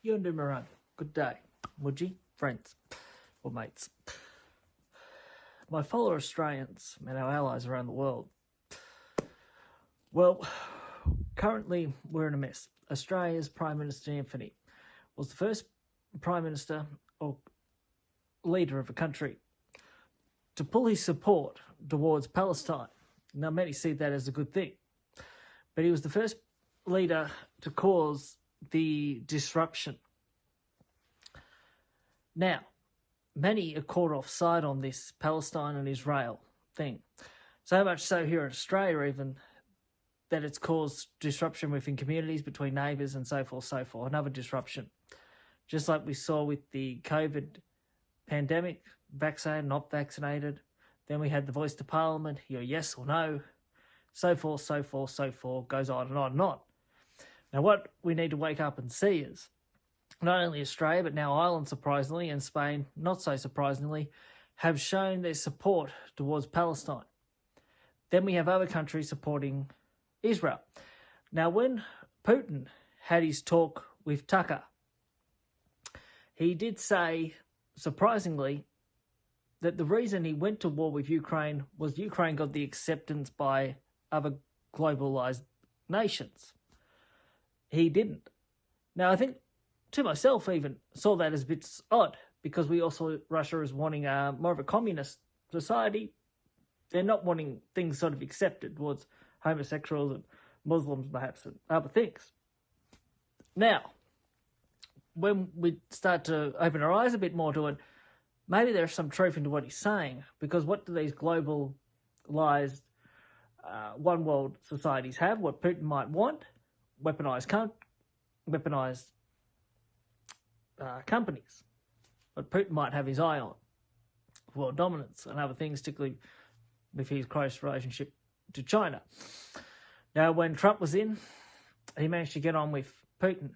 Yundu Marang. Good day, Mudji, friends or mates. My fellow Australians and our allies around the world. Well, currently we're in a mess. Australia's Prime Minister Anthony was the first Prime Minister or leader of a country to pull his support towards Palestine. Now, many see that as a good thing, but he was the first leader to cause the disruption. Now, many are caught offside on this Palestine and Israel thing. So much so here in Australia even, that it's caused disruption within communities, between neighbours and so forth, another disruption. Just like we saw with the COVID pandemic, vaccinated, not vaccinated. Then we had the voice to Parliament, you're yes or no, so forth, goes on and on and on. Now what we need to wake up and see is, not only Australia, but now Ireland, surprisingly, and Spain, not so surprisingly, have shown their support towards Palestine. Then we have other countries supporting Israel. Now, when Putin had his talk with Tucker, he did say, surprisingly, that the reason he went to war with Ukraine was Ukraine got the acceptance by other globalized nations. He didn't. Now, I think, to myself even, saw that as a bit odd, because we also, Russia is wanting more of a communist society. They're not wanting things sort of accepted towards homosexuals and Muslims, perhaps, and other things. Now, when we start to open our eyes a bit more to it, maybe there's some truth into what he's saying, because what do these globalized one world societies have? What Putin might want? Weaponized companies. What Putin might have his eye on. World dominance and other things, particularly with his close relationship to China. Now, when Trump was in, he managed to get on with Putin.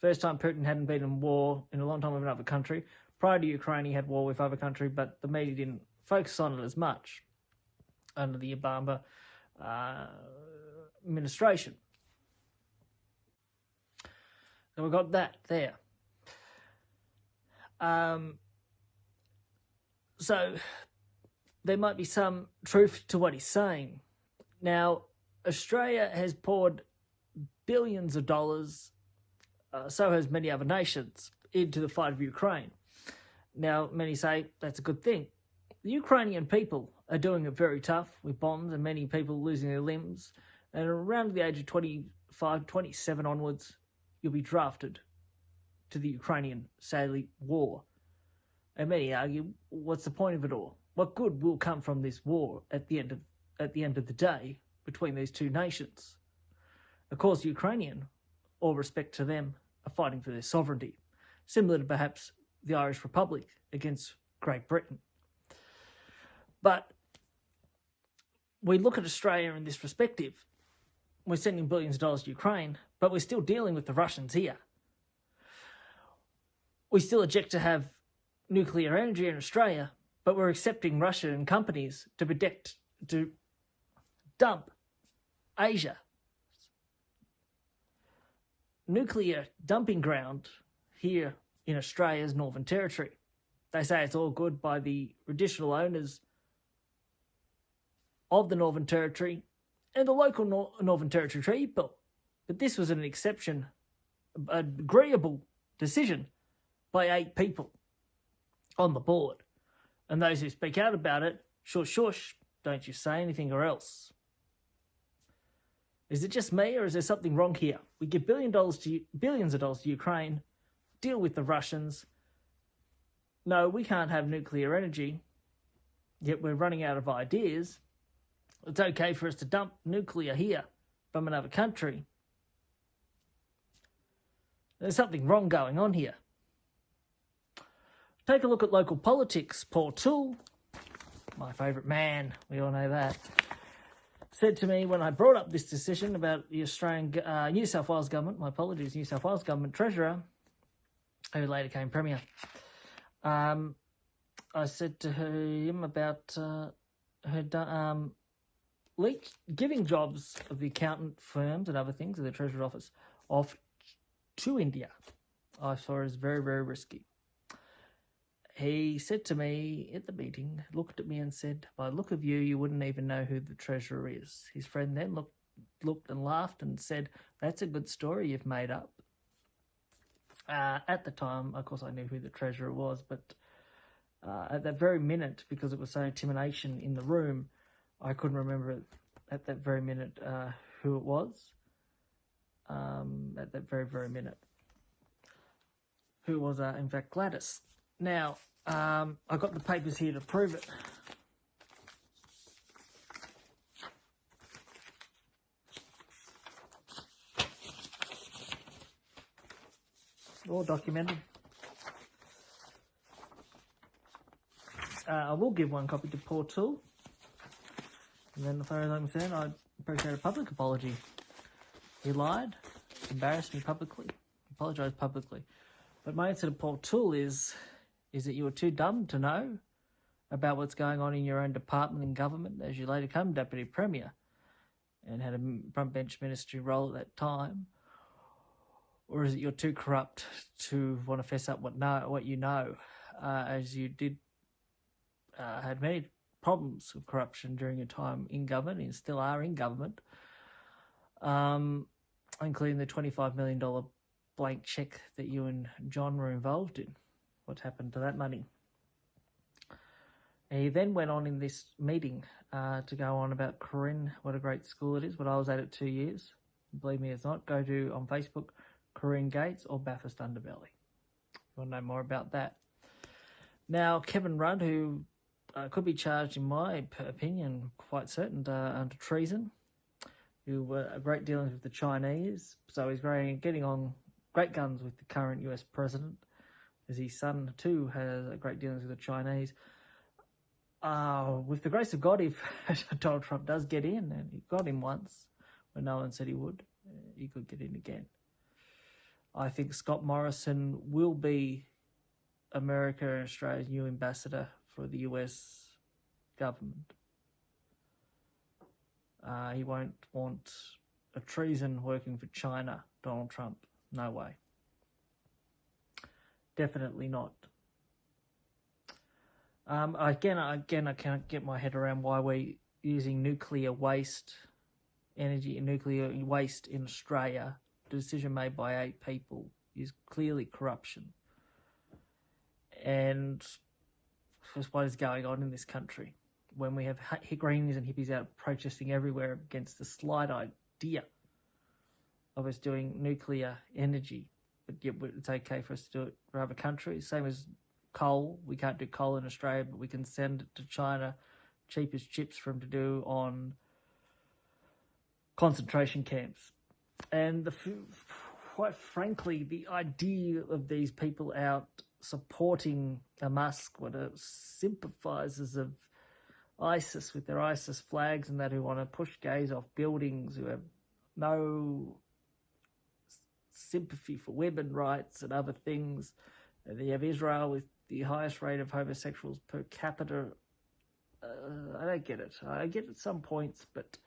First time Putin hadn't been in war in a long time with another country. Prior to Ukraine, he had war with other country, but the media didn't focus on it as much under the Obama administration. So we've got that there. So there might be some truth to what he's saying. Now, Australia has poured billions of dollars, so has many other nations, into the fight of Ukraine. Now, many say that's a good thing. The Ukrainian people are doing it very tough with bombs and many people losing their limbs. And around the age of 25, 27 onwards, you'll be drafted to the Ukrainian, sadly, war. And many argue, what's the point of it all? What good will come from this war at the end of the day between these two nations? Of course, Ukrainian, all respect to them, are fighting for their sovereignty, similar to perhaps the Irish Republic against Great Britain. But we look at Australia in this perspective. We're sending billions of dollars to Ukraine, but we're still dealing with the Russians here. We still object to have nuclear energy in Australia, but we're accepting Russian companies to dump Asia. Nuclear dumping ground here in Australia's Northern Territory. They say it's all good by the traditional owners of the Northern Territory and the local Northern Territory people. But this was an exception, an agreeable decision by 8 people on the board. And those who speak out about it, shush, don't you say anything or else. Is it just me, or is there something wrong here? We give billions of dollars to Ukraine, deal with the Russians. No, we can't have nuclear energy, yet we're running out of ideas. It's okay for us to dump nuclear here from another country. There's something wrong going on here. Take a look at local politics. Paul Toole, my favourite man, we all know that, said to me when I brought up this decision about the Australian New South Wales government, my apologies, New South Wales government treasurer, who later became premier, I said to him about her giving jobs of the accountant firms and other things of the Treasury Office off to India. I saw as very, very risky. He said to me at the meeting, looked at me and said, by the look of you, you wouldn't even know who the treasurer is. His friend then looked and laughed and said, that's a good story you've made up. At the time, of course, I knew who the treasurer was, but at that very minute, because it was so intimidation in the room, I couldn't remember at that very minute who it was. At that very, very minute. Who was, in fact, Gladys. Now, I got the papers here to prove it. All documented. I will give one copy to Paul Toole. And then, as far as I'm concerned, I appreciate a public apology. He lied, embarrassed me publicly, apologised publicly. But my answer to Paul Toole is that you were too dumb to know about what's going on in your own department and government as you later become Deputy Premier and had a front bench ministry role at that time? Or is it you're too corrupt to want to fess up what you know, as you did had many problems of corruption during your time in government and still are in government, including the $25 million blank cheque that you and John were involved in. What happened to that money? And he then went on in this meeting to go on about Corinne, what a great school it is, but I was at it 2 years. Believe me, it's not. Go to, on Facebook, Corinne Gates or Bathurst Underbelly. If you want to know more about that. Now, Kevin Rudd, who could be charged, in my opinion, quite certain, under treason, who were great dealings with the Chinese, so he's getting on great guns with the current US president, as his son too has a great dealings with the Chinese. With the grace of God, if Donald Trump does get in, and he got in once when no one said he would, he could get in again. I think Scott Morrison will be America and Australia's new ambassador for the US government. He won't want a treason working for China, Donald Trump. No way. Definitely not. Again, I can't get my head around why we're using nuclear waste, energy and nuclear waste in Australia. The decision made by 8 people is clearly corruption. And that's what is going on in this country. When we have greenies and hippies out protesting everywhere against the slight idea of us doing nuclear energy, but yet it's okay for us to do it for other countries. Same as coal. We can't do coal in Australia, but we can send it to China, cheap as chips for them to do on concentration camps. And quite frankly, the idea of these people out supporting a Musk, what are sympathisers of ISIS with their ISIS flags and that, who want to push gays off buildings, who have no sympathy for women's rights and other things. And you have Israel with the highest rate of homosexuals per capita. I don't get it. I get it at some points, but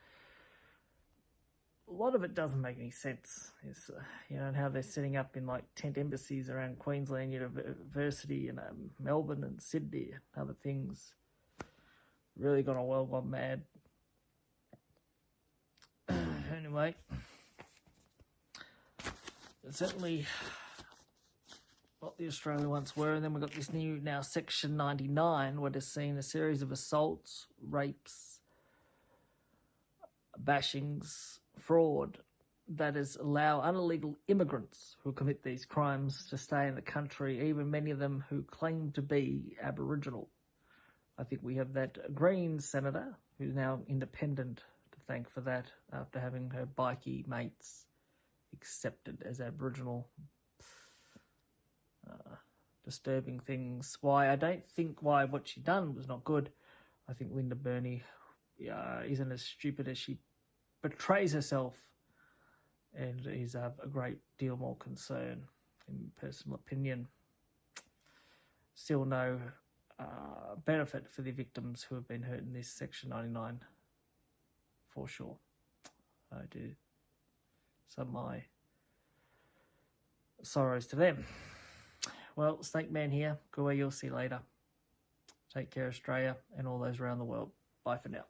a lot of it doesn't make any sense. It's, and how they're setting up in like tent embassies around Queensland University and Melbourne and Sydney and other things. Really gone mad. Anyway, certainly what the Australia once were, and then we've got this new now Section 99, where they're seeing a series of assaults, rapes, bashings, fraud, that is allow illegal immigrants who commit these crimes to stay in the country, even many of them who claim to be Aboriginal. I think we have that Green senator, who's now independent, to thank for that, after having her bikie mates accepted as Aboriginal. Disturbing things. I don't think what she done was not good. I think Linda Burney isn't as stupid as she betrays herself, and is a great deal more concern, in personal opinion. Still no benefit for the victims who have been hurt in this Section 99, for sure. I do. So my sorrows to them. Well, Snake Man here. Good way, you'll see you later. Take care, Australia, and all those around the world. Bye for now.